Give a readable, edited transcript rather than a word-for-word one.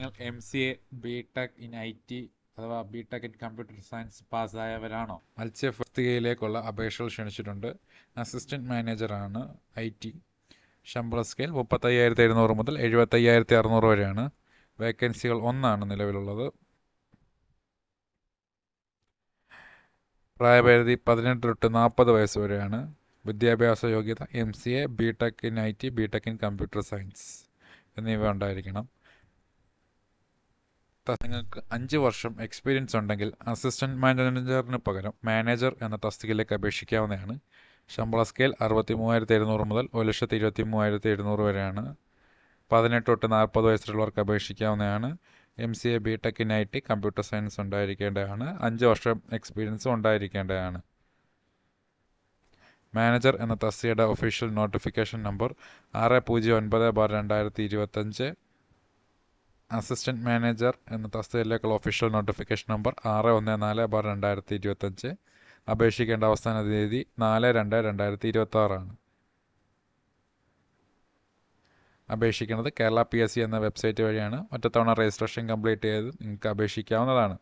നിങ്ങൾ MCA BTech in IT അഥവാ BTech in computer science പാസ്സായവരാണോ? മത്സ്യതസ്തികയിലേക്കുള്ള അപേക്ഷകൾ ക്ഷണിച്ചിട്ടുണ്ട്. അസിസ്റ്റന്റ് മാനേജറാണ് IT. ശമ്പള സ്കെയിൽ 35,700 മുതൽ 75,600 വരെയാണ്. വേക്കൻസികൾ 1 നിലവിലുള്ളത്. പ്രായപരിധി 18 തൊട്ട് 40 വയസ്സ് വരെയാണ്. വിദ്യാഭ്യാസ യോഗ്യത MCA BTech in IT BTech in computer science എന്നിവ ഉണ്ടായിരിക്കണം. നിങ്ങൾക്ക് 5 വർഷം എക്സ്പീരിയൻസ് ഉണ്ടെങ്കിൽ അസിസ്റ്റന്റ് മാനേജറിന് പകരം മാനേജർ എന്ന തസ്തികയിലേക്ക് അപേക്ഷിക്കാവുന്നതാണ്. ശമ്പള സ്കെയിൽ 63,700 മുതൽ 1,23,700 വരെയാണ്. 18 തൊട്ട് 40 വയസ്സുള്ളവർക്ക് അപേക്ഷിക്കാവുന്നതാണ്. MCA BTech in IT computer science ഉണ്ടായിരിക്കേണ്ടതാണ്. 5 വർഷം എക്സ്പീരിയൻസും ഉണ്ടായിരിക്കേണ്ടതാണ്. മാനേജർ എന്ന തസ്തികയുടെ official notification number 609/2025. Assistant manager എന്ന തസ്തികയിലേക്കുള്ള ഒഫീഷ്യൽ നോട്ടിഫിക്കേഷൻ നമ്പർ 614/2025. അപേക്ഷിക്കേണ്ട അവസാന തീയതി 4/2/2026 ആണ്. അപേക്ഷിക്കുന്നത് കേരള PSC എന്ന വെബ്സൈറ്റ് വഴിയാണ്. ഒറ്റത്തവണ രജിസ്ട്രേഷൻ കംപ്ലീറ്റ് ചെയ്ത് നിങ്ങൾക്ക് അപേക്ഷിക്കാവുന്നതാണ്.